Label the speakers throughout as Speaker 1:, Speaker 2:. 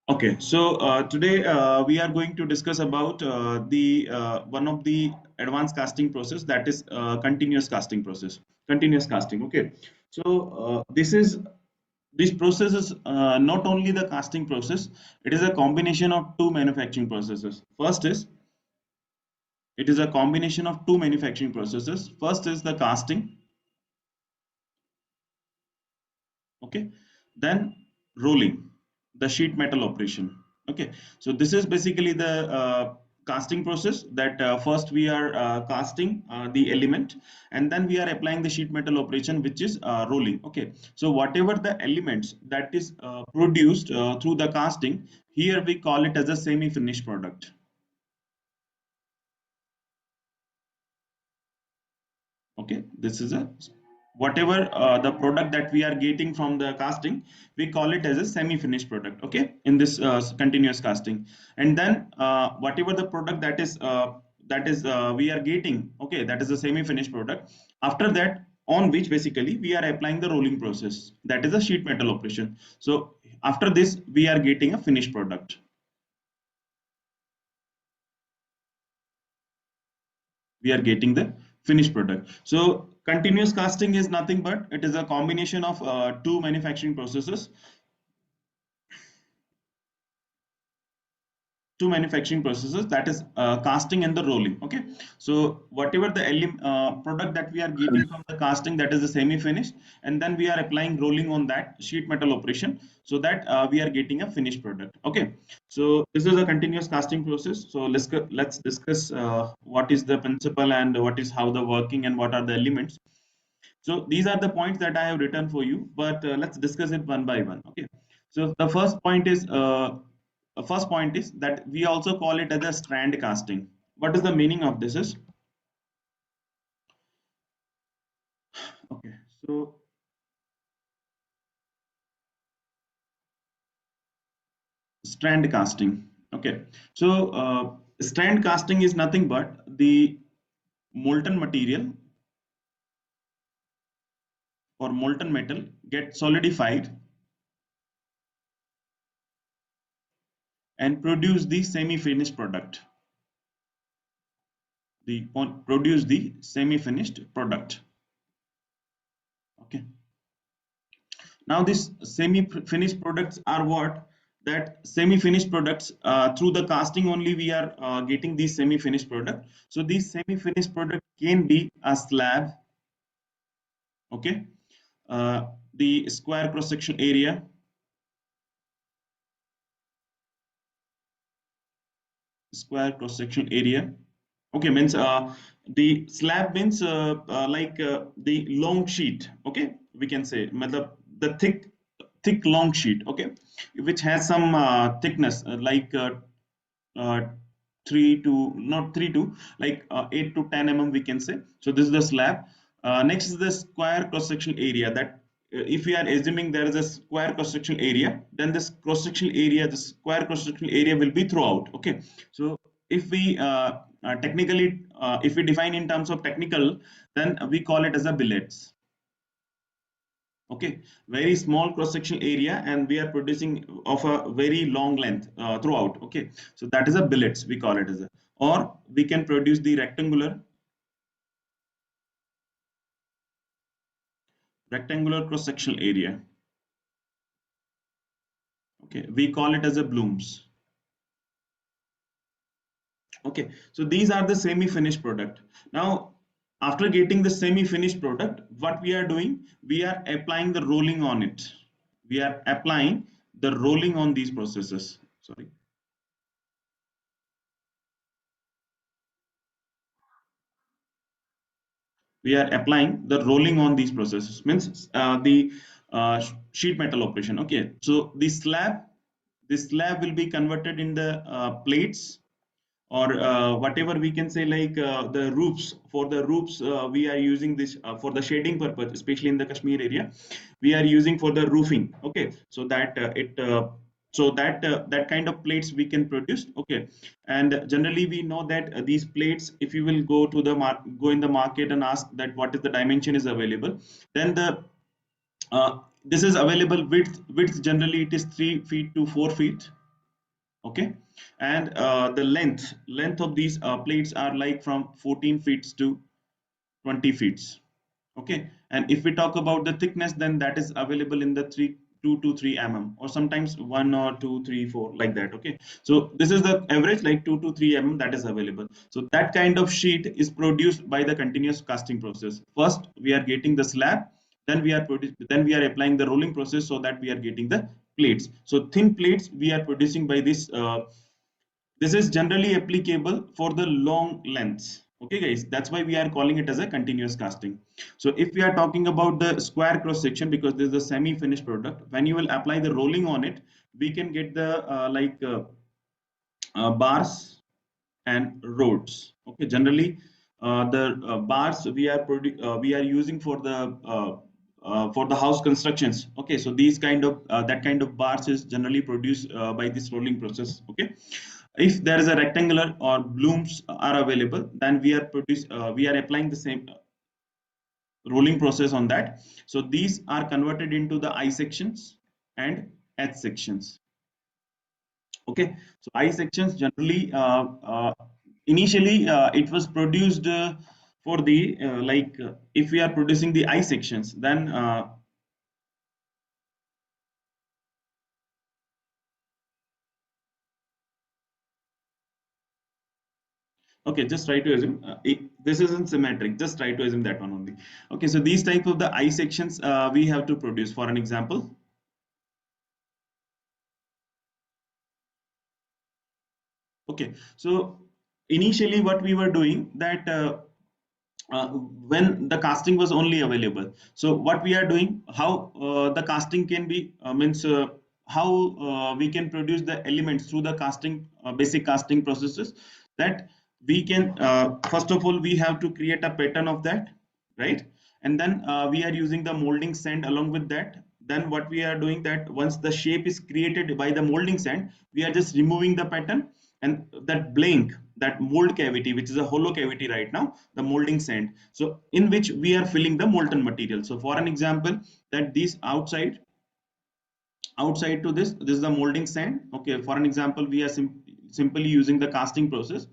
Speaker 1: Okay, so today we are going to discuss about the one of the advanced casting process, that is continuous casting process. Continuous casting. Okay, so this process is not only the casting process; it is a combination of two manufacturing processes. First is it is a combination of two manufacturing processes. First is the casting. Okay, then rolling, the sheet metal operation. Okay, so this is basically the casting process, that first we are casting the element, and then we are applying the sheet metal operation, which is rolling. Okay, so whatever the elements that is produced through the casting, here we call it as a semi finished product. Okay, this is a whatever the product that we are getting from the casting, we call it as a semi finished product. Okay, in this continuous casting. And then whatever the product that is we are getting, okay, that is a semi finished product. After that, on which basically we are applying the rolling process, that is a sheet metal operation. So after this we are getting a finished product. We are getting the finished product. So continuous casting is nothing but it is a combination of two manufacturing processes, that is casting and the rolling. Okay, so whatever the product that we are getting from the casting, that is the semi finished, and then we are applying rolling on that sheet metal operation, so that we are getting a finished product. Okay, so this is a continuous casting process. So let's discuss what is the principle and what is how the working and what are the elements. So these are the points that I have written for you, but let's discuss it one by one. Okay. So the first point is that we also call it as a strand casting. What is the meaning of this? Is okay. So strand casting. Okay. So strand casting is nothing but the molten material or molten metal get solidified and produce the semi-finished product. Produce the semi-finished product. Okay. Now these semi-finished products are what? That semi-finished products, through the casting only we are getting these semi-finished product. So these semi-finished product can be a slab. Okay, the square cross-section area, Okay, means the slab means like the long sheet. Okay, we can say the thick long sheet. Okay, which has some thickness like uh, 3 to not 3 to like 8 to 10 mm, we can say. So this is the slab. Next is the square cross section area, that if we are assuming there is a square cross section area, then this cross section area, the square cross section area will be throughout. Okay, so if we technically if we define in terms of technical, then we call it as a billets. Okay, very small cross section area, and we are producing of a very long length throughout. Okay, so that is a billets, we call it as a, or we can produce the rectangular cross section area. Okay, we call it as a blooms. Okay, so these are the semi finished product. Now after getting the semi finished product, what we are doing, we are applying the rolling on it. We are applying the rolling on these processes. Sorry, we are applying the rolling on these processes, means the sheet metal operation. Okay, so the slab will be converted in the plates, or whatever we can say, like the roofs. For the roofs we are using this for the shading purpose, especially in the Kashmir area, we are using for the roofing. Okay, so that that kind of plates we can produce. Okay, and generally we know that these plates, if you will go in the market and ask that what is the dimension is available, then the this is available width generally it is 3 feet to 4 feet. Okay, and the length of these plates are like from 14 feet to 20 feet. Okay, and if we talk about the thickness, then that is available in the 2 to 3 or sometimes 1 or 2 3 4 like that. Okay, so this is the average, like 2 to 3 that is available. So that kind of sheet is produced by the continuous casting process. First we are getting the slab, then we are applying the rolling process, so that we are getting the plates. So thin plates we are producing by this is generally applicable for the long lengths. Okay guys, that's why we are calling it as a continuous casting. So if we are talking about the square cross section, because this is a semi finished product, when you will apply the rolling on it, we can get the bars and rods. Okay, generally the bars we are using for the house constructions. Okay, so these kind of that kind of bars is generally produced by this rolling process. Okay, if there is a rectangular or blooms are available, then we are applying the same rolling process on that. So these are converted into the I sections and H sections. Okay, so I sections generally initially it was produced for the if we are producing the I sections, then okay, just try to assume this isn't symmetric. Just try to assume that one only. Okay, so these type of the I sections we have to produce. For an example, okay, so initially what we were doing that when the casting was only available. So what we are doing, how the casting can be means how we can produce the elements through the casting basic casting processes, that we can first of all we have to create a pattern of that, right? And then we are using the molding sand along with that. Then what we are doing, that once the shape is created by the molding sand, we are just removing the pattern, and that blank, that mold cavity, which is a hollow cavity right now, the molding sand, so in which we are filling the molten material. So for an example, that these outside to this is the molding sand. Okay, for an example, we are simply using the casting process,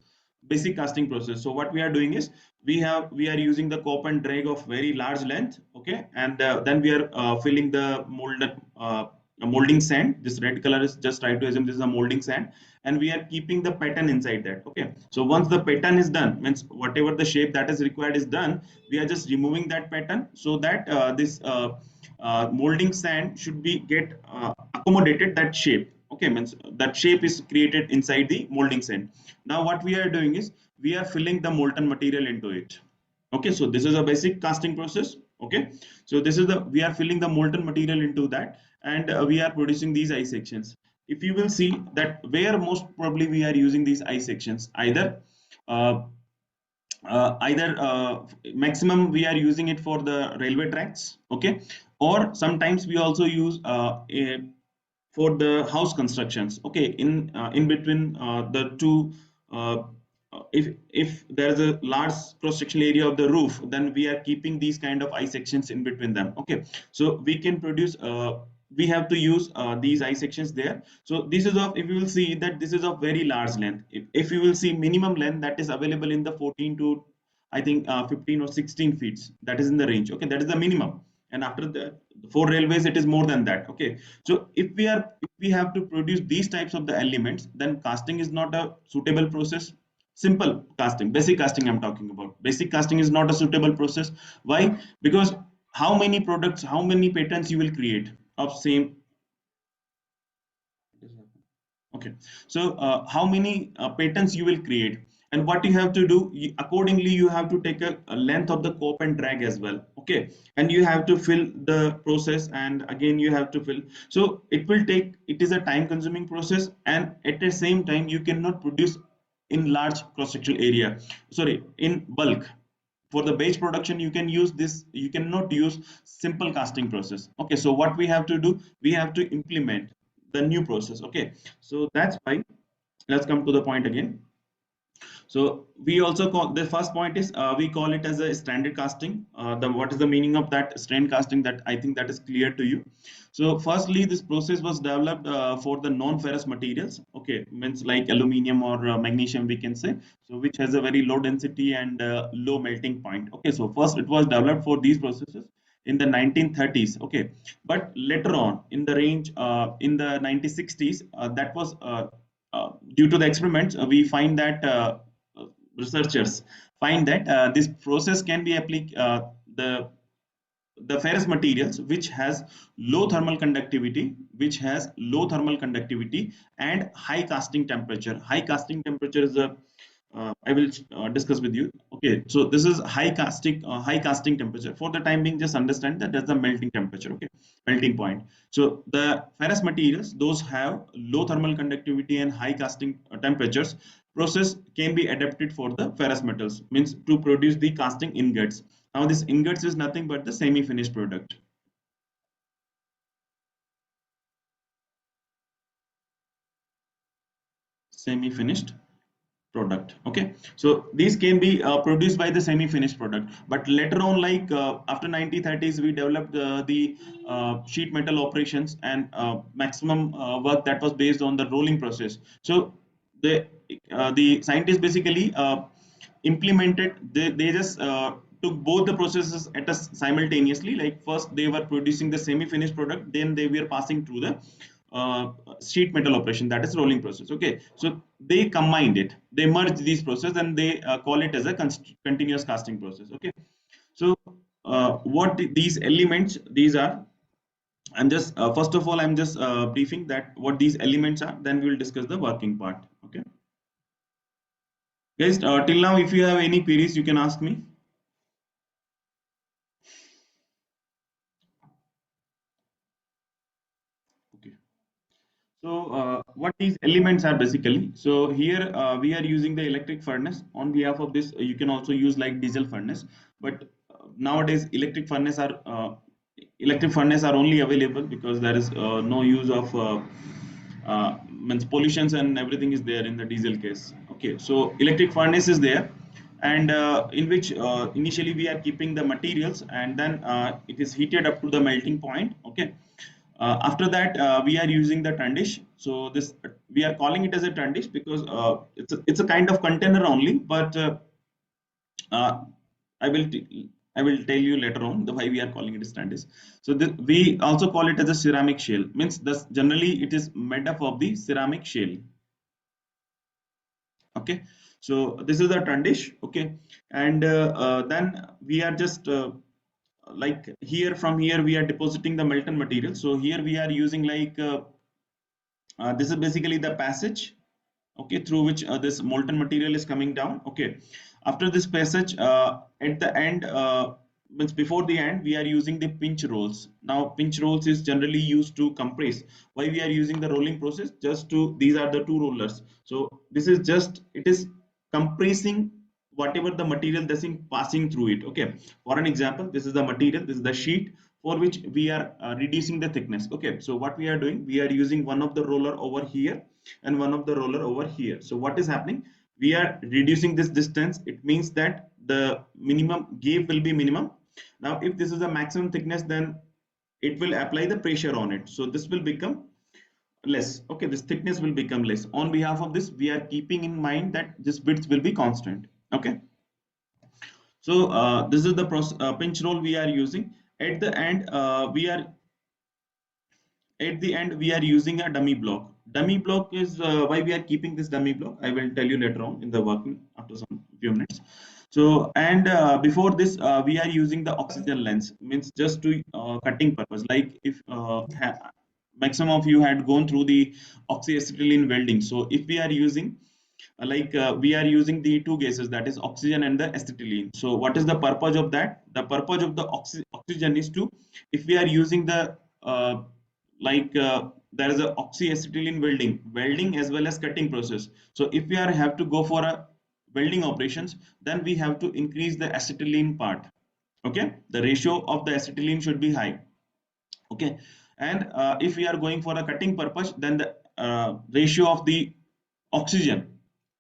Speaker 1: basic casting process. So what we are doing is we are using the cop and drag of very large length. Okay, and then we are filling the molding sand. This red color is, just try to assume this is a molding sand, and we are keeping the pattern inside that. Okay, so once the pattern is done, means whatever the shape that is required is done, we are just removing that pattern, so that this molding sand should be get accommodated that shape. Okay, means that shape is created inside the molding sand. Now what we are doing is we are filling the molten material into it. Okay, so this is a basic casting process. Okay, so this is the we are filling the molten material into that, and we are producing these I sections. If you will see that where most probably we are using these I sections, uh, either maximum we are using it for the railway tracks. Okay, or sometimes we also use for the house constructions. Okay, in between the two uh, if there is a large cross sectional area of the roof, then we are keeping these kind of I sections in between them. Okay, so we can produce we have to use these I sections there. So this is of, if you will see that this is of very large length. If you will see minimum length that is available in the 14 to I think 15 or 16 feet, that is in the range. Okay, that is the minimum, and after the for railways it is more than that. Okay, so if we have to produce these types of the elements, then casting is not a suitable process. Simple casting, basic casting I'm talking about. Basic casting is not a suitable process. Why? Because how many products, how many patterns you will create of same. Okay, so how many patterns you will create, and what you have to do, accordingly you have to take a length of the cope and drag as well. Okay, and you have to fill the process, and again you have to fill. So it will take, it is a time consuming process, and at the same time you cannot produce in large cross sectional area, sorry, in bulk. For the batch production you can use this, you cannot use simple casting process. Okay, so what we have to do, we have to implement the new process. Okay, so that's why, let's come to the point again. So we also call the first point is we call it as a standard casting. The what is the meaning of that strain casting? That I think that is clear to you. So firstly, this process was developed for the non-ferrous materials. Okay, means like aluminium or magnesium, we can say. So which has a very low density and low melting point. Okay, so first it was developed for these processes in the 1930s. Okay, but later on in the range in the 1960s, that was due to the experiments, we find that researchers find that this process can be applied the ferrous materials which has low thermal conductivity and high casting temperature. High casting temperature is a I will discuss with you. Okay, so this is high casting temperature. For the time being, just understand that that's the melting temperature. Okay, melting point. So the ferrous materials, those have low thermal conductivity and high casting temperatures. Process can be adapted for the ferrous metals, means to produce the casting ingots. Now, this ingots is nothing but the semi-finished product. Semi-finished product. Okay, so these can be produced by the semi-finished product, but later on, like after 1930s, we developed the sheet metal operations and maximum work that was based on the rolling process. So the the scientists basically implemented, they just took both the processes at us simultaneously. Like first they were producing the semi-finished product, then they were passing through the uh, sheet metal operation, that is rolling process. Okay, so they combined it, they merged these process, and they call it as a continuous casting process. Okay, so what these elements these are, I'm just first of all I'm just briefing that what these elements are, then we will discuss the working part. Okay, guys, till now if you have any queries you can ask me. Okay. So what these elements are basically, so here we are using the electric furnace. On behalf of this, you can also use like diesel furnace, but nowadays electric furnace are only available because there is no use of means pollutions and everything is there in the diesel case. Okay, so electric furnace is there, and in which initially we are keeping the materials, and then it is heated up to the melting point. Okay, after that, we are using the tundish. So this we are calling it as a tundish because it's a kind of container only. But uh, I will I will tell you later on the why we are calling it as tundish. So we also call it as a ceramic shell. Means this generally it is made up of the ceramic shell. Okay, so this is the tundish. Okay, and then we are just like here, from here we are depositing the molten material. So here we are using like this is basically the passage, okay, through which this molten material is coming down. Okay, after this passage, at the end, means before the end, we are using the pinch rolls. Now pinch rolls is generally used to compress. Why we are using the rolling process? Just to, these are the two rollers, so this is just, it is compressing whatever the material that's in passing through it. Okay, for an example, this is the material, this is the sheet for which we are reducing the thickness. Okay, so what we are doing, we are using one of the roller over here and one of the roller over here. So what is happening, we are reducing this distance. It means that the minimum gap will be minimum. Now if this is a maximum thickness, then it will apply the pressure on it, so this will become less. Okay, this thickness will become less. On behalf of this, we are keeping in mind that this width will be constant. Okay, so this is the pinch roll we are using. At the end, we are using a dummy block. Dummy block is why we are keeping this dummy block, I will tell you later on in the working after some few minutes. So and before this, we are using the oxygen lens, means just to cutting purpose. Like if maximum of you had gone through the oxyacetylene welding, so if we are using we are using the two gases, that is oxygen and the acetylene. So what is the purpose of that? The purpose of the oxygen is to, if we are using the there is a oxyacetylene welding as well as cutting process. So if we are have to go for a welding operations, then we have to increase the acetylene part. Okay, the ratio of the acetylene should be high. Okay, and if we are going for a cutting purpose, then the ratio of the oxygen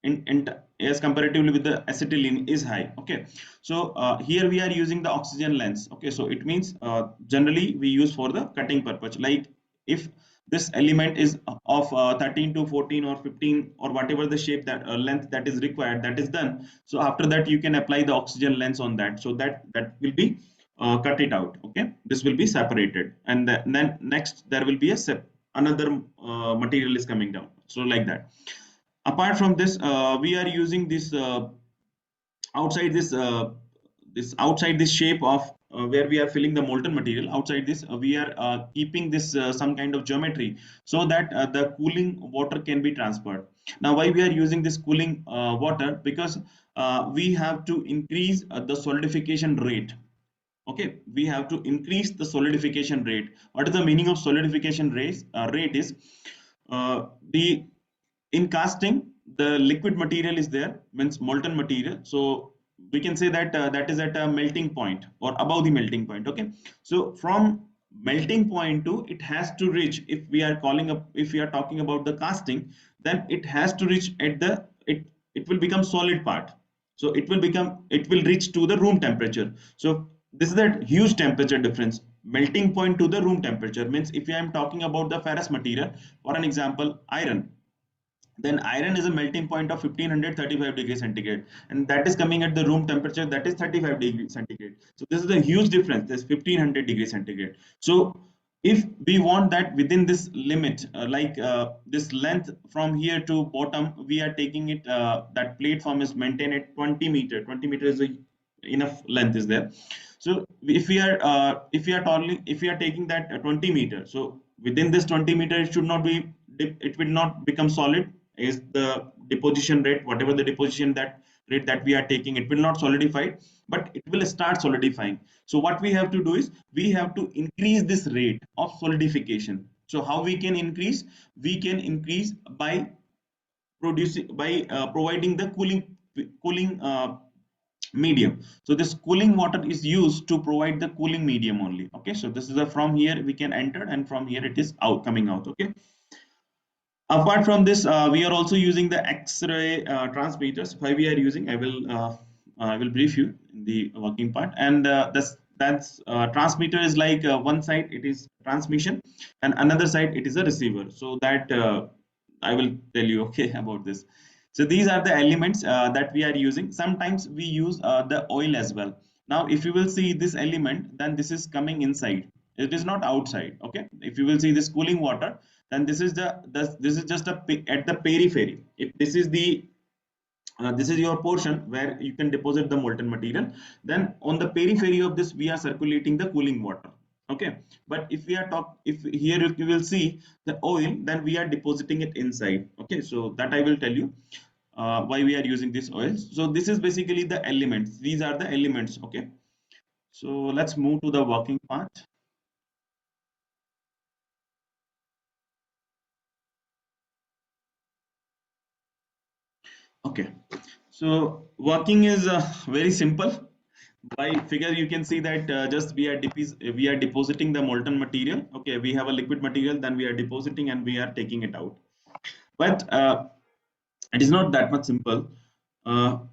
Speaker 1: in as comparatively with the acetylene is high. Okay, so here we are using the oxygen lens. Okay, so it means generally we use for the cutting purpose. Like if this element is of 13 to 14 or 15 or whatever the shape that length that is required, that is done. So after that you can apply the oxygen lens on that, so that will be cut it out. Okay, this will be separated, and then next there will be another material is coming down, so like that. Apart from this, we are using this outside this outside this shape of where we are filling the molten material. Outside this, we are keeping this some kind of geometry, so that the cooling water can be transferred. Now why we are using this cooling water? Because we have to increase the solidification rate. Okay, we have to increase the solidification rate. What is the meaning of solidification rate is the in casting, the liquid material is there, means molten material. So we can say that that is at a melting point or above the melting point. Okay, so from melting point to it has to reach, if we are calling up, if we are talking about the casting, then it has to reach at the it will become solid part. So it will reach to the room temperature. So this is that huge temperature difference. Melting point to the room temperature means, if I am talking about the ferrous material, for an example iron, then iron is a melting point of 1535 degrees centigrade, and that is coming at the room temperature, that is 35 degrees centigrade. So this is a huge difference, this 1500 degrees centigrade. So if we want that within this limit, this length from here to bottom, we are taking it, that platform is maintained at 20 meter. 20 meter is a enough length is there. So if we are taking that 20 meter, so within this 20 meter, it should not be, it will not become solid. Is the deposition rate, whatever the deposition that rate that we are taking, it will not solidify, but it will start solidifying. So what we have to do is, we have to increase this rate of solidification. So how we can increase? We can increase by providing the cooling medium. So this cooling water is used to provide the cooling medium only. Okay, so this is the, from here we can enter, and from here it is out, coming out. Okay, apart from this, we are also using the X-ray transmitters. Why we are using, I will brief you in the working part. And that's transmitter is like, one side it is transmission, and another side it is a receiver. So that I will tell you okay about this. So these are the elements that we are using. Sometimes we use the oil as well. Now if you will see this element, then this is coming inside, it is not outside. Okay, if you will see this cooling water, then this is just at the periphery. If this is the this is your portion where you can deposit the molten material, then on the periphery of this we are circulating the cooling water. Okay, but if we are if here you will see the oil, then we are depositing it inside. Okay, so that I will tell you why we are using this oil. So this is basically the elements, these are the elements. Okay, so let's move to the working part. Okay, so working is very simple. By figure you can see that just we are depositing the molten material. Okay, we have a liquid material, then we are depositing and we are taking it out. But it is not that much simple.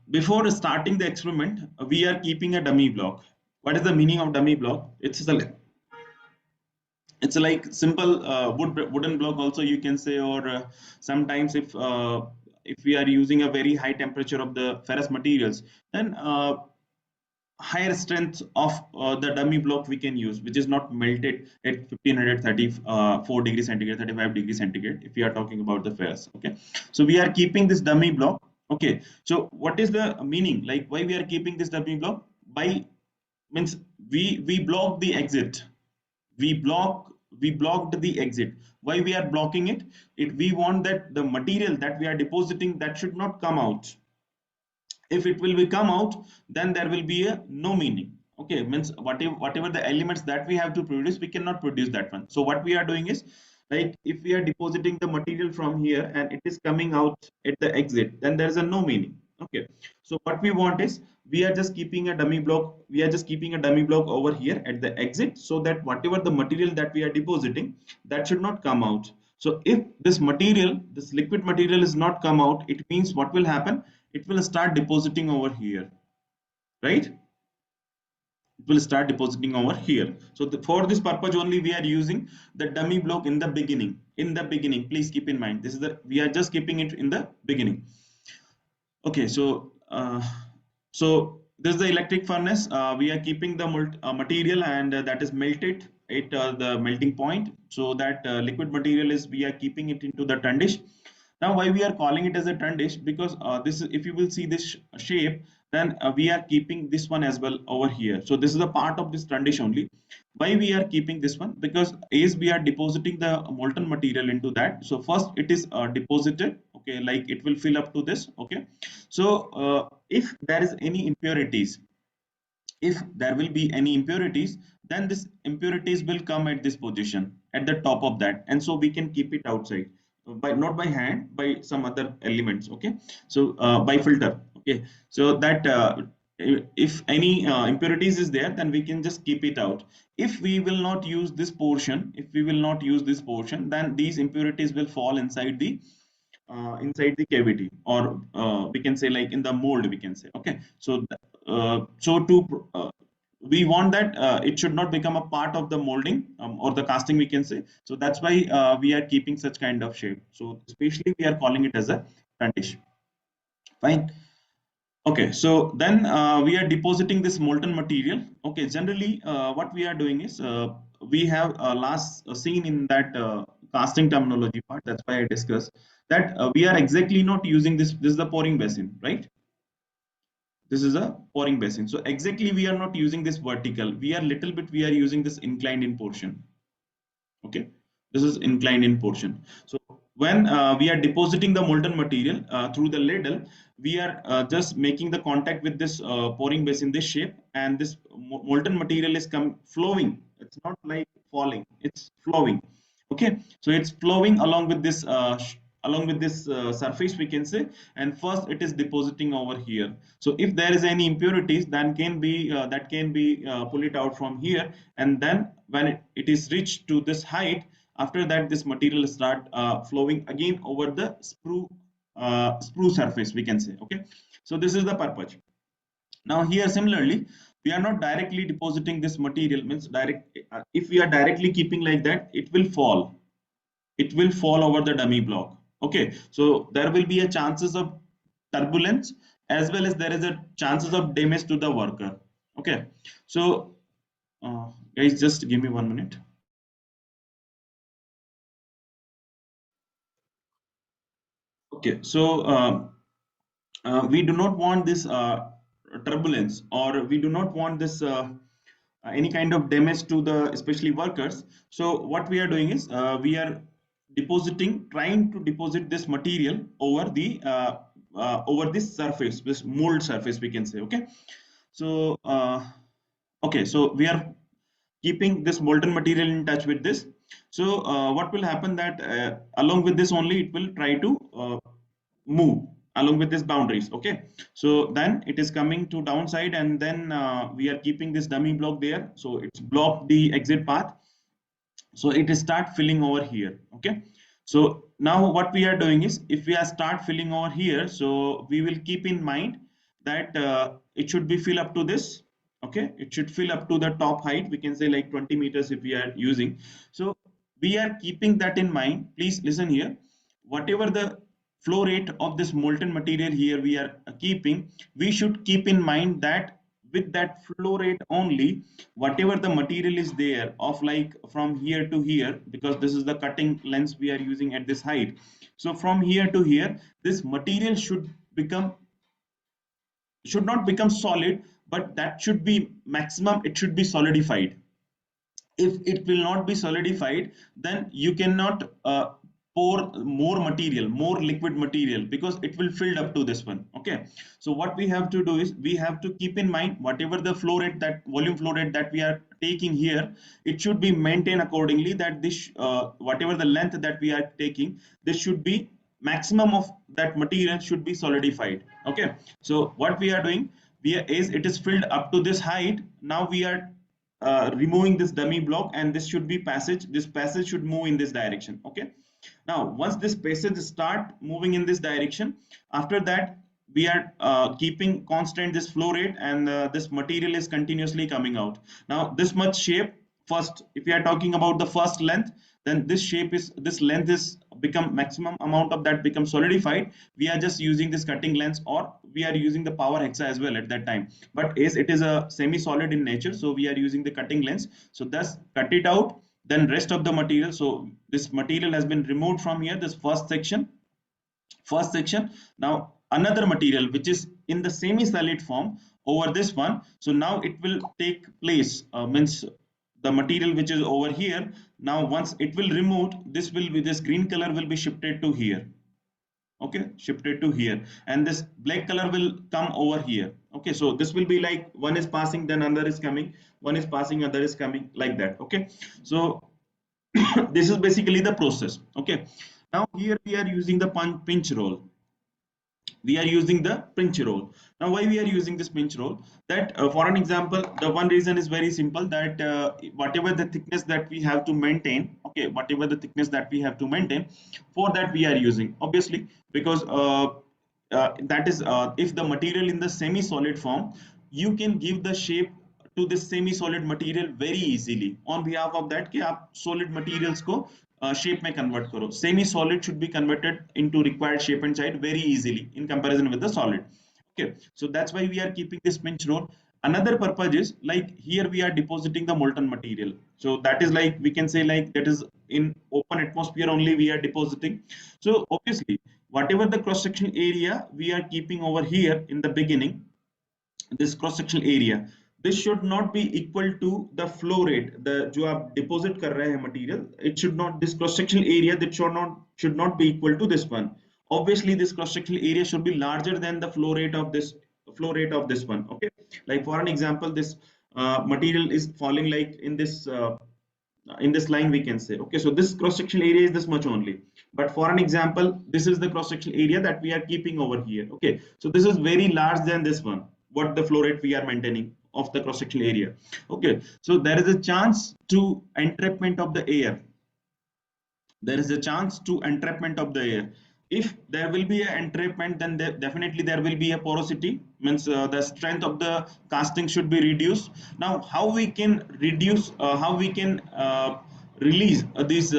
Speaker 1: Before starting the experiment, we are keeping a dummy block. What is the meaning of dummy block? It's like simple wooden block also you can say, or sometimes if we are using a very high temperature of the ferrous materials, then higher strength of the dummy block we can use, which is not melted at 1534 degrees centigrade, 35 degrees centigrade, if we are talking about the ferrous. Okay, so we are keeping this dummy block. Okay, so what is the meaning, like why we are keeping this dummy block? By means we block the exit, we block we blocked the exit. Why we are blocking it? We want that the material that we are depositing, that should not come out. If it will be come out, then there will be a no meaning. Okay, means whatever the elements that we have to produce, we cannot produce that one. So what we are doing is, like if we are depositing the material from here and it is coming out at the exit, then there is a no meaning. Okay, so what we want is, we are just keeping a dummy block over here at the exit, so that whatever the material that we are depositing, that should not come out. So if this liquid material is not come out, it means what will happen? it will start depositing over here, right? It will start depositing over here. So for this purpose only we are using the dummy block in the beginning. In the beginning, please keep in mind, this is the, we are just keeping it in the beginning. Okay, so this is the electric furnace. We are keeping the material, and that is melted at the melting point. So that liquid material is, we are keeping it into the tundish. Now, why we are calling it as a tundish? Because this is, if you will see this shape, then we are keeping this one as well over here. So this is a part of this tundish only. Why we are keeping this one? Because as we are depositing the molten material into that, so first it is deposited. Okay, like it will fill up to this. Okay, so if there is any impurities, if there will be any impurities, then this impurities will come at this position at the top of that, and so we can keep it outside by, not by hand, by some other elements. Okay, so by filter. Okay, so that if any impurities is there, then we can just keep it out. If we will not use this portion, if we will not use this portion, then these impurities will fall inside the cavity, or we can say like in the mold, we can say. Okay, so so to we want that it should not become a part of the molding, or the casting, we can say. So that's why we are keeping such kind of shape. So especially we are calling it as a tundish. Fine. Okay, so then we are depositing this molten material. Okay, generally what we are doing is, we have last seen in that casting terminology part. That's why I discussed that we are exactly not using this. This is the pouring basin, right? This is a pouring basin. So exactly we are not using this vertical. We are little bit, we are using this inclined in portion. Okay, this is inclined in portion. So when we are depositing the molten material through the ladle, we are just making the contact with this pouring basin, this shape, and this molten material is come flowing. It's not like falling, it's flowing. Okay, so it's flowing along with this surface, we can say. And first it is depositing over here. So if there is any impurities, then can be that can be pull it out from here. And then when it is reached to this height, after that this material start flowing again over the sprue surface, we can say. Okay, so this is the purpose. Now here similarly, we are not directly depositing this material, means direct, if we are directly keeping like that, it will fall, it will fall over the dummy block. Okay, so there will be a chances of turbulence, as well as there is a chances of damage to the worker. Okay, so guys, just give me 1 minute. Okay, so we do not want this turbulence, or we do not want this any kind of damage to the especially workers. So what we are doing is, we are trying to deposit this material over this surface, this mold surface, we can say. Okay, so okay, so we are keeping this molten material in touch with this. So what will happen that along with this only, it will try to move along with these boundaries. Okay, so then it is coming to downside, and then we are keeping this dummy block there, so it's blocked the exit path. So it is start filling over here. Okay, so now what we are doing is, if we are start filling over here, so we will keep in mind that it should be fill up to this. Okay, it should fill up to the top height, we can say like 20 meters if we are using. So we are keeping that in mind. Please listen here, whatever the flow rate of this molten material here we are keeping, we should keep in mind that with that flow rate only, whatever the material is there of like from here to here, because this is the cutting length we are using at this height. So from here to here, this material should not become solid, but that should be maximum, it should be solidified. If it will not be solidified, then you cannot pour more liquid material, because it will fill up to this one. Okay, so what we have to do is, we have to keep in mind whatever the flow rate, that volume flow rate that we are taking here, it should be maintained accordingly, that this whatever the length that we are taking, this should be maximum of that material should be solidified. Okay, so what we are doing, is it is filled up to this height. Now we are removing this dummy block, and this should be passage, this passage should move in this direction. Okay, now once this passage start moving in this direction, after that we are keeping constant this flow rate, and this material is continuously coming out. Now this much shape, first if we are talking about the first length, then this length is become maximum amount of that become solidified. We are just using this cutting lens, or we are using the power hexa as well at that time, but as it is a semi solid in nature, so we are using the cutting lens. So thus cut it out, then rest of the material. So this material has been removed from here, this first section. Now another material which is in the semi solid form over this one, so now it will take place, means the material which is over here, now once it will remove, this green color will be shifted to here. Okay, shifted to here, and this black color will come over here. Okay, so this will be like one is passing, then another is coming, one is passing, other is coming, like that. Okay, so this is basically the process. Okay, now here we are using the pinch roll. We are using the pinch roll. Now why we are using this pinch roll? That for an example, the one reason is very simple, that whatever the thickness that we have to maintain, okay, whatever the thickness that we have to maintain, for that we are using, obviously, because that is if the material in the semi solid form, you can give the shape to this semi solid material very easily. On behalf of that कि आप solid materials को shape में convert करो, semi solid should be converted into required shape and size very easily in comparison with the solid. Okay, so that's why we are keeping this pinch roll. Another purpose is like here we are depositing the molten material, so that is like we can say like that is in open atmosphere only we are depositing. So obviously whatever the cross section area we are keeping over here in the beginning, this cross sectional area, this should not be equal to the flow rate, the जो आप deposit कर रहे हैं material, it should not, this cross sectional area that should not be equal to this one. Obviously this cross sectional area should be larger than the flow rate of this one. Okay, like for an example, this material is falling like in this line we can say. Okay, so this cross sectional area is this much only, but for an example this is the cross sectional area that we are keeping over here. Okay, so this is very large than this one, what the flow rate we are maintaining of the cross sectional area. Okay, so there is a chance to entrapment of the air, there is a chance to entrapment of the air. If there will be an entrapment, then definitely there will be a porosity, means the strength of the casting should be reduced. Now how we can reduce, how we can release this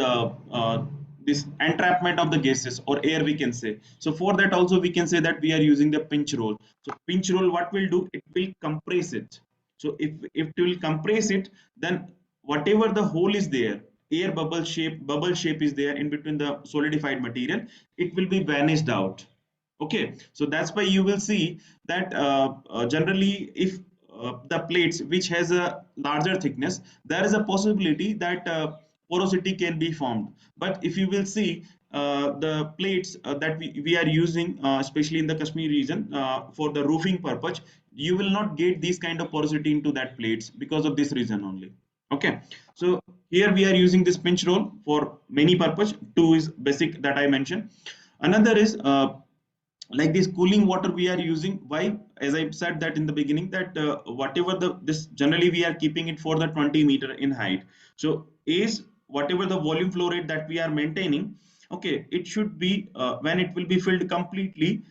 Speaker 1: entrapment of the gases or air, we can say. So for that also we can say that we are using the pinch roll. So pinch roll, what will do, it will compress it. So if it will compress it, then whatever the hole is there, air bubble shape is there in between the solidified material, it will be vanished out. Okay, so that's why you will see that generally if the plates which has a larger thickness, there is a possibility that porosity can be formed. But if you will see the plates that we are using, especially in the Kashmir region for the roofing purpose, you will not get these kind of porosity into that plates because of this reason only. Okay, so here we are using this pinch roll for many purpose. Two is basic that I mentioned. Another is like this cooling water we are using. Why? As I said that in the beginning, that whatever the this generally we are keeping it for the 20 meter in height. So is whatever the volume flow rate that we are maintaining, okay, it should be when it will be filled completely,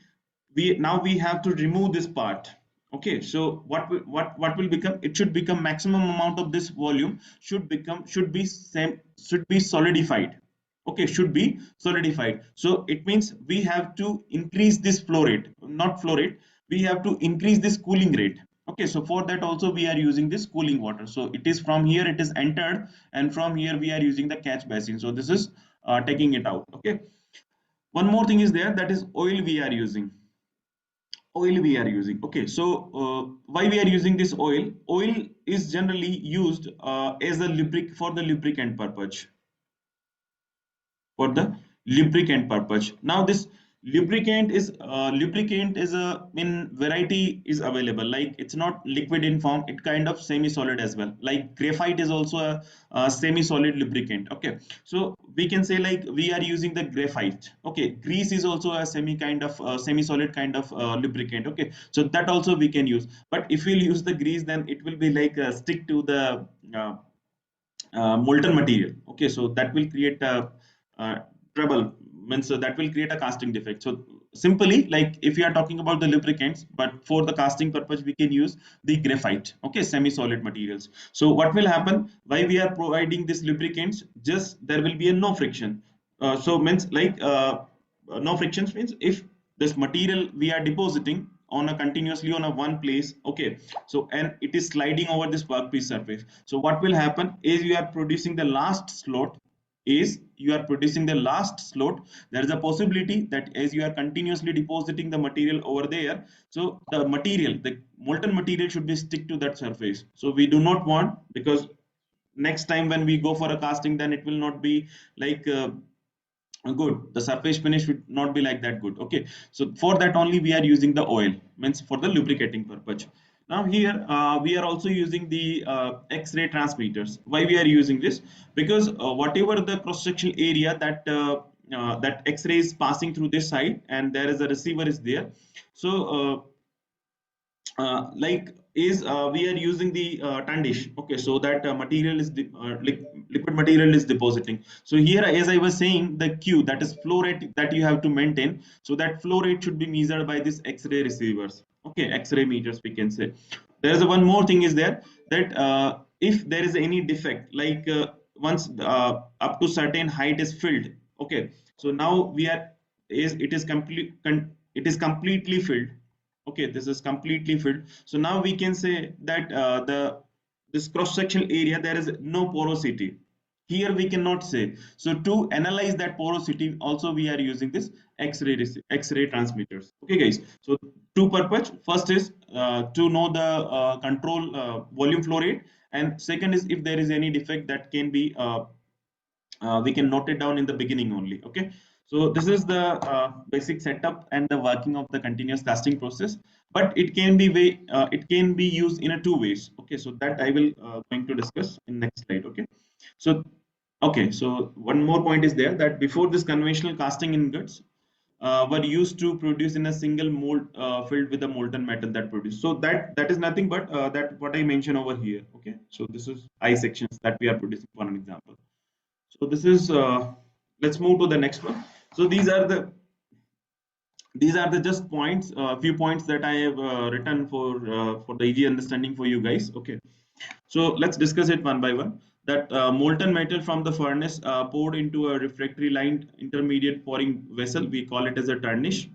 Speaker 1: we have to remove this part. Okay, so what will become, it should become maximum amount of this volume should be solidified. Okay, should be solidified. So it means we have to increase this flow rate, not flow rate, we have to increase this cooling rate. Okay, so for that also we are using this cooling water. So it is from here it is entered, and from here we are using the catch basin, so this is taking it out. Okay, one more thing is there, that is oil we are using. Okay, so why we are using this oil is generally used as a lubric for the lubricant purpose, for the lubricant purpose. Now this lubricant is a in variety is available, like it's not liquid in form, it kind of semi solid as well. Like graphite is also a semi solid lubricant. Okay, so we can say like we are using the graphite. Okay, grease is also a semi solid kind of lubricant. Okay, so that also we can use, but if we'll use the grease, then it will be like stick to the uh, molten material. Okay, so that will create a trouble, means that will create a casting defect. So simply, like if you are talking about the lubricants, but for the casting purpose we can use the graphite, okay, semi solid materials. So what will happen, why we are providing this lubricants, just there will be a no friction. So means like no frictions means if this material we are depositing on a continuously on a one place, okay, so and it is sliding over this workpiece surface, so what will happen is you are producing the last slot, is you are producing the last slot, there is a possibility that as you are continuously depositing the material over there, so the material, the molten material should be stick to that surface. So we do not want, because next time when we go for a casting, then it will not be like good, the surface finish should not be like that good, okay. So for that only we are using the oil, means for the lubricating purpose. Now here we are also using the x-ray transmitters. Why we are using this, because whatever the cross sectional area that that x-ray is passing through this side and there is a receiver is there, so like is we are using the tundish, okay, so that material is liquid material is depositing. So here, as I was saying, the q, that is flow rate that you have to maintain, so that flow rate should be measured by this x-ray receivers, okay, x-ray meters we can say. There is one more thing is there, that if there is any defect, like once up to certain height is filled, okay, so now we are, is it is it is completely filled, okay, this is completely filled, so now we can say that the this cross sectional area there is no porosity. Here we cannot say, so to analyze that porosity also we are using this x-ray transmitters, okay guys. So two purpose, first is to know the control volume flow rate, and second is if there is any defect that can be we can note it down in the beginning only, okay. So this is the basic setup and the working of the continuous casting process, but it can be it can be used in a two ways, okay, so that I will going to discuss in next slide, okay. So okay, so one more point is there, that before this conventional casting ingots were used to produce in a single mold filled with the molten metal that produced, so that is nothing but that what I mentioned over here, okay. So this is I sections that we are producing for an example. So this is let's move to the next one. So these are the just points, few points that I have written for the easy understanding for you guys, okay. So let's discuss it one by one. That molten metal from the furnace poured into a refractory lined intermediate pouring vessel, we call it as a tarnish,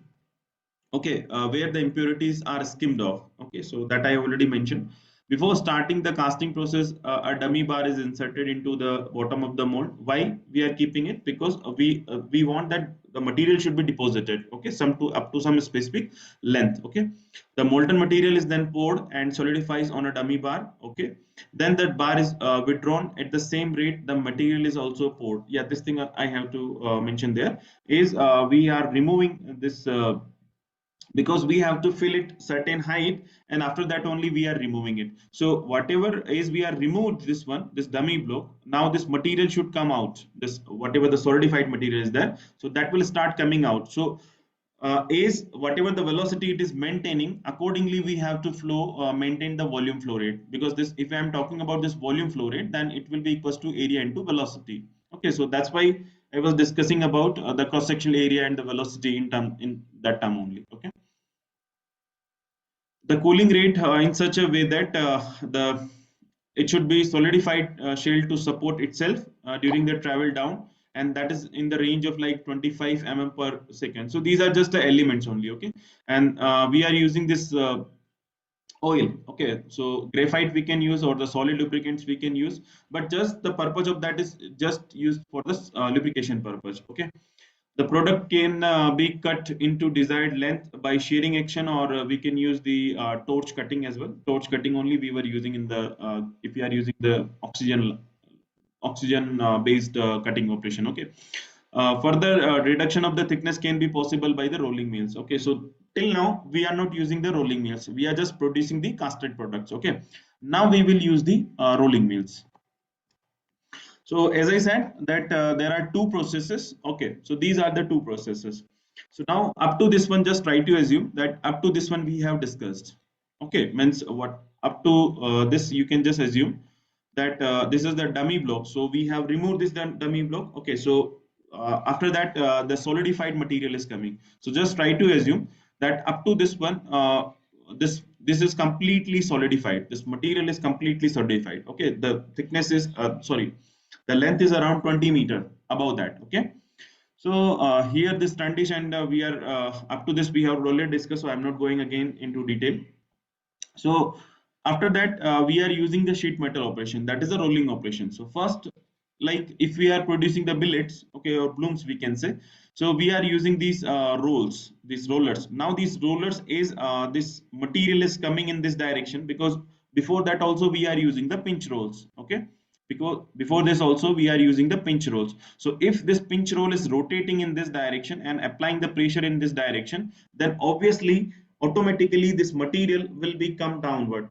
Speaker 1: okay, where the impurities are skimmed off, okay, so that I already mentioned. Before starting the casting process, a dummy bar is inserted into the bottom of the mold. Why we are keeping it, because we want that the material should be deposited, okay, some to up to some specific length, okay. The molten material is then poured and solidifies on a dummy bar, okay. Then that bar is withdrawn at the same rate the material is also poured. Yeah, this thing I have to mention there is we are removing this because we have to fill it certain height, and after that only we are removing it. So whatever is we are removed this one, this dummy block, now this material should come out, this whatever the solidified material is there, so that will start coming out. So is whatever the velocity it is maintaining, accordingly we have to flow maintain the volume flow rate, because this, if I am talking about this volume flow rate, then it will be equals to area into velocity, okay. So that's why I was discussing about the cross sectional area and the velocity in term, in that term only, okay. The cooling rate in such a way that the it should be solidified shell to support itself during the travel down, and that is in the range of like 25 per second. So these are just the elements only, okay. And we are using this oil, okay, so graphite we can use or the solid lubricants we can use, but just the purpose of that is just used for this lubrication purpose, okay. The product can be cut into desired length by shearing action, or we can use the torch cutting as well. Torch cutting only we were using in the if we are using the oxygen based cutting operation, okay. Further reduction of the thickness can be possible by the rolling mills, okay. So till now we are not using the rolling mills, we are just producing the casted products, okay. Now we will use the rolling mills. So as I said that there are two processes, okay. So these are the two processes. So now up to this one, just try to assume that up to this one we have discussed, okay. Means what up to this you can just assume that this is the dummy block. So we have removed this dummy block, okay. So after that the solidified material is coming. So just try to assume that up to this one, this is completely solidified, this material is completely solidified. Okay, the thickness is sorry, the length is around 20 meter above that. Okay, so here this transition, we are up to this we have already discussed, so I'm not going again into detail. So after that, we are using the sheet metal operation, that is a rolling operation. So first, like if we are producing the billets, okay, or blooms we can say, so we are using these rolls, these rollers. Now these rollers is this material is coming in this direction, because before that also we are using the pinch rolls. Okay, because before this also we are using the pinch rolls. So if this pinch roll is rotating in this direction and applying the pressure in this direction, then obviously automatically this material will be come downward.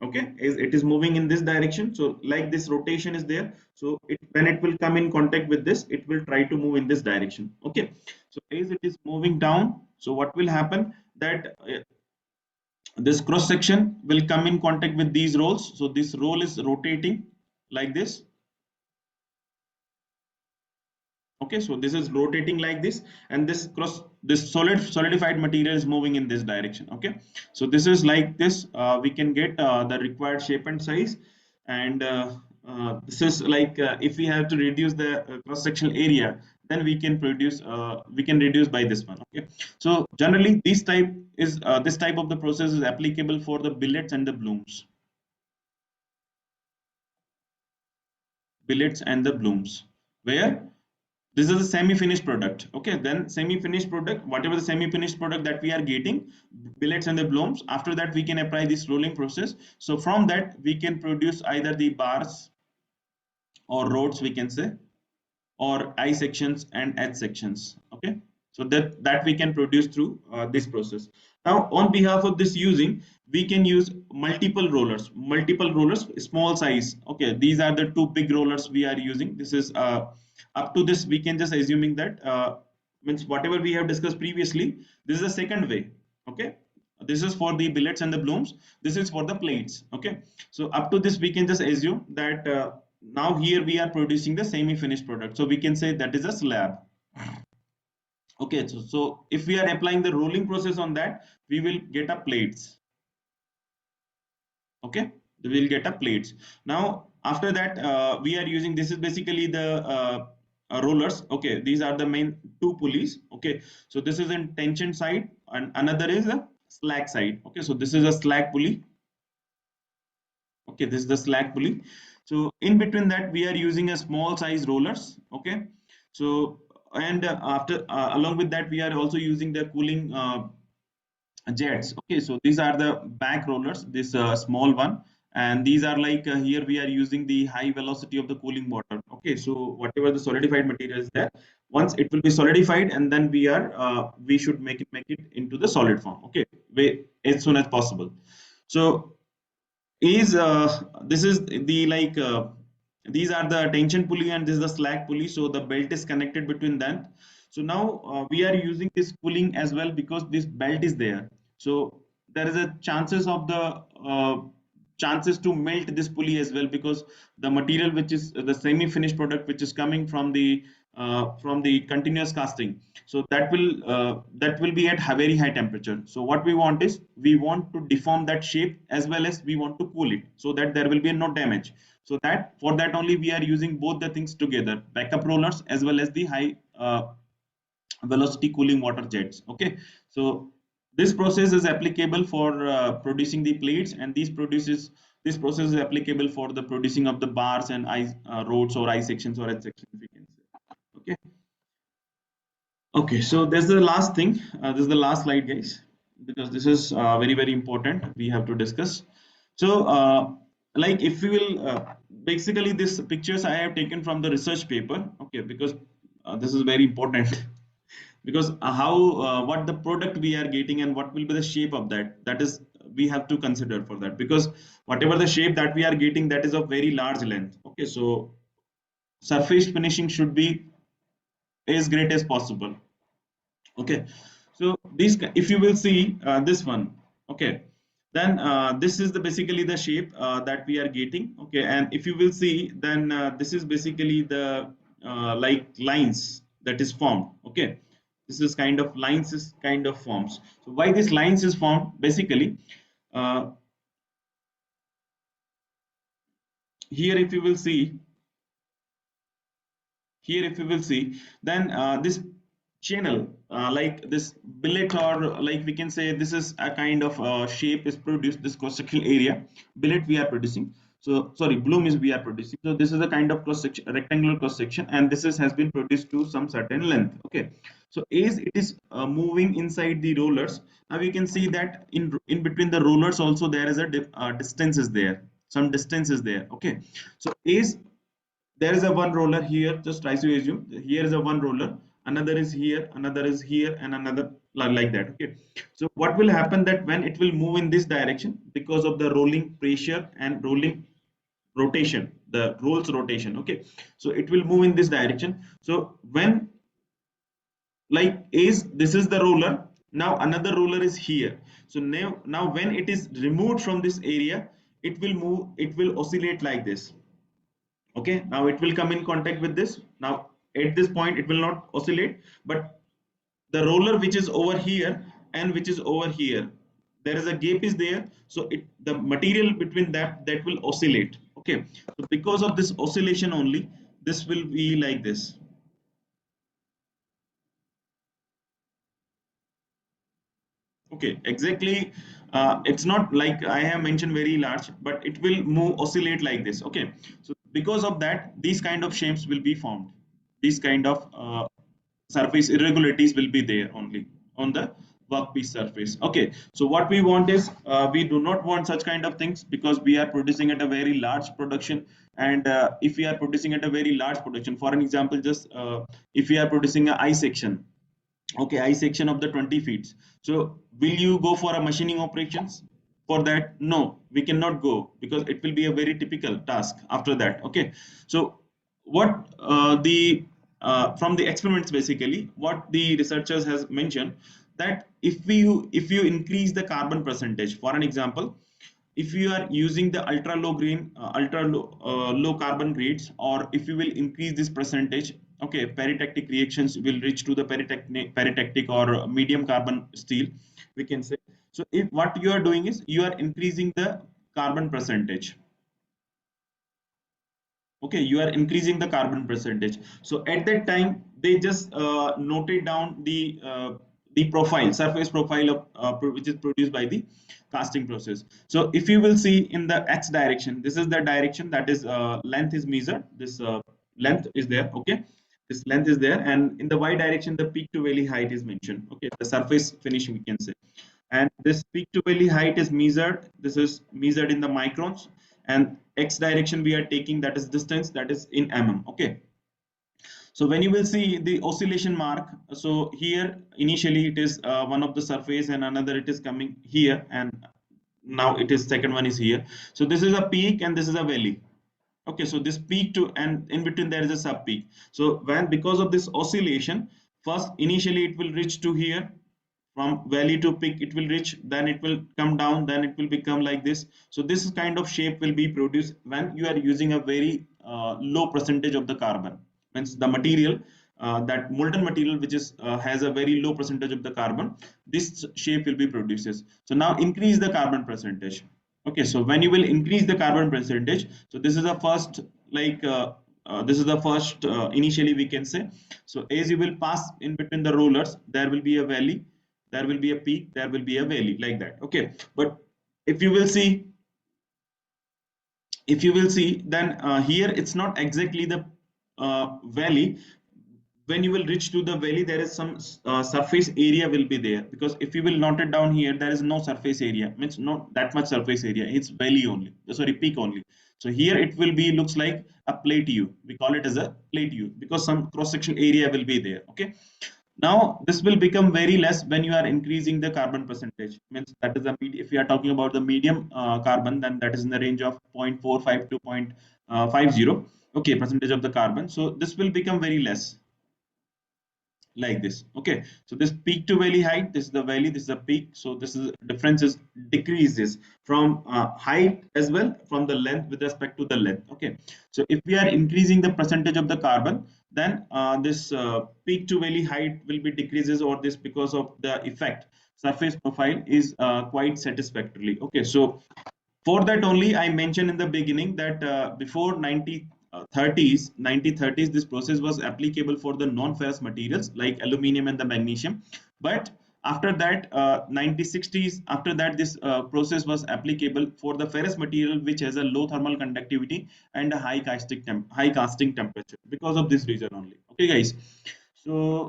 Speaker 1: Okay, it is moving in this direction, so like this rotation is there, so when it will come in contact with this, it will try to move in this direction. Okay, so as it is moving down, so what will happen, that this cross section will come in contact with these rolls. So this roll is rotating like this. Okay, so this is rotating like this, and this solidified material is moving in this direction. Okay, so this is like this, we can get the required shape and size. And this is like if we have to reduce the cross sectional area, then we can reduce by this one. Okay, so generally this type of the process is applicable for the billets and the blooms. Billets and the blooms, where this is a semi-finished product. Okay, then semi-finished product, whatever the semi-finished product that we are getting, billets and the blooms, after that we can apply this rolling process. So from that we can produce either the bars or rods, we can say, or I sections and H sections. Okay, so that we can produce through this process. Now on behalf of this using, we can use multiple rollers, small size. Okay, these are the two big rollers we are using. This is up to this we can just assuming that means whatever we have discussed previously, this is the second way. Okay, this is for the billets and the blooms, this is for the plates. Okay, so up to this we can just assume that now here we are producing the semi-finished product, so we can say that is a slab. Okay, so if we are applying the rolling process on that, we will get a plates. Okay, we will get a plates. Now after that we are using, this is basically the rollers. Okay, these are the main two pulleys. Okay, so this is in tension side and another is a slack side. Okay, so this is a slack pulley. Okay, this is the slack pulley. So in between that we are using a small size rollers. Okay, so and after along with that we are also using the cooling jets. Okay, so these are the back rollers, this small one, and these are like here we are using the high velocity of the cooling water. Okay, so whatever the solidified material is there, once it will be solidified, and then we should make it into the solid form. Okay, as soon as possible. So is this is the like these are the tension pulley and this is the slack pulley, so the belt is connected between them. So now we are using this cooling as well because this belt is there, so there is a chances of the chances to melt this pulley as well, because the material which is the semi finished product which is coming from the continuous casting, so that will be at very high temperature. So what we want is we want to deform that shape as well as we want to cool it so that there will be no damage. So that for that only we are using both the things together, backup rollers as well as the high velocity cooling water jets. Okay, so this process is applicable for producing the plates, and this process is applicable for the producing of the bars and rods or I sections or H sections, we can say. Okay, okay, so that's the last thing. This is the last slide, guys, because this is very important. We have to discuss. So, like, if we will, basically, this pictures I have taken from the research paper. Okay, because this is very important. Because how what the product we are getting and what will be the shape of that is we have to consider for that, because whatever the shape that we are getting, that is of very large length. Okay, so surface finishing should be as great as possible. Okay, so this, if you will see this one. Okay, then this is the basically the shape that we are getting. Okay, and if you will see, then this is basically the like lines. that is formed. Okay, this is kind of lines is kind of forms. So why this lines is formed basically, uh, here if you will see, here if you will see, then this channel, like this billet, or like we can say this is a kind of shape is produced, this cross sectional area billet we are producing. So sorry, bloom is we are producing. So this is a kind of cross section, rectangular cross section, and this is has been produced to some certain length. Okay, so as it is moving inside the rollers, now we can see that in between the rollers also there is a distance is there, some distance is there. Okay, so as there is a one roller here, just try to assume here is a one roller, another is here, another is here, and another like that. Okay, so what will happen that when it will move in this direction, because of the rolling pressure and rolling rotation, the rolls rotation. Okay, so it will move in this direction. So when, like, is this is the roller, now another roller is here. So now when it is removed from this area, it will move, it will oscillate like this. Okay, now it will come in contact with this. Now at this point it will not oscillate, but the roller which is over here and which is over here, there is a gap is there, so it, the material between that will oscillate. Okay, so because of this oscillation only, this will be like this. Okay, exactly. It's not like I have mentioned very large, but it will move, oscillate like this. Okay, so because of that, these kind of shapes will be formed. These kind of surface irregularities will be there only on the workpiece surface. Okay, so what we want is, we do not want such kind of things, because we are producing at a very large production. And if we are producing at a very large production, for an example, just if we are producing a I section, okay, I section of the 20 feet, so will you go for a machining operations for that? No, we cannot go, because it will be a very typical task after that. Okay, so what the from the experiments, basically what the researchers has mentioned, that if you increase the carbon percentage, for an example, if you are using the ultra low green, low carbon grades, or if you will increase this percentage, okay, peritactic reactions will reach to the peritactic or medium carbon steel, we can say. So if what you are doing is you are increasing the carbon percentage. Okay, you are increasing the carbon percentage. So at that time they just noted down the profile, surface profile of which is produced by the casting process. So if you will see in the x direction, this is the direction, that is length is measured, this length is there. Okay, this length is there, and in the y direction the peak to valley height is mentioned. Okay, the surface finish we can say. And this peak to valley height is measured, this is measured in the microns, and x direction we are taking, that is distance, that is in mm. Okay, so when you will see the oscillation mark, so here initially it is one of the surface, and another it is coming here, and now it is second one is here. So this is a peak and this is a valley. Okay, so this peak to, and in between there is a sub peak. So when, because of this oscillation, first initially it will reach to here, from valley to peak it will reach, then it will come down, then it will become like this. So this kind of shape will be produced when you are using a very low percentage of the carbon, means the material, that molten material which is has a very low percentage of the carbon, this shape will be produces. So now increase the carbon percentage. Okay, so when you will increase the carbon percentage, so this is the first, like this is the first, initially we can say. So as you will pass in between the rollers, there will be a valley, there will be a peak, there will be a valley, like that. Okay, but if you will see, if you will see, then here it's not exactly the valley. When you will reach to the valley, there is some surface area will be there, because if you will note it down here, there is no surface area, means not that much surface area, it's valley only, sorry, peak only. So here it will be looks like a plateau, we call it as a plateau, because some cross section area will be there. Okay, now this will become very less when you are increasing the carbon percentage, means that is the if you are talking about the medium carbon, then that is in the range of 0.45 to 0.50, okay, percentage of the carbon. So this will become very less, like this. Okay, so this peak to valley height, this is the valley, this is the peak, so this is difference is decreases from height as well, from the length with respect to the length. Okay, so if we are increasing the percentage of the carbon, then this peak to valley height will be decreases, or this because of the effect surface profile is quite satisfactorily. Okay, so for that only I mentioned in the beginning that before 1930s this process was applicable for the non-ferrous materials like aluminum and the magnesium. But after that 1960s, after that this process was applicable for the ferrous material which has a low thermal conductivity and a high casting temperature, because of this reason only. Okay guys, so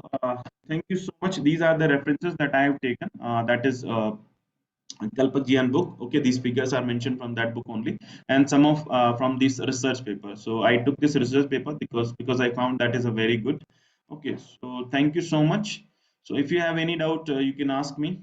Speaker 1: thank you so much. These are the references that I have taken, that is Kalpakjian book. Okay, these figures are mentioned from that book only, and some of from this research paper. So I took this research paper because I found that is a very good. Okay, so thank you so much. So if you have any doubt, you can ask me.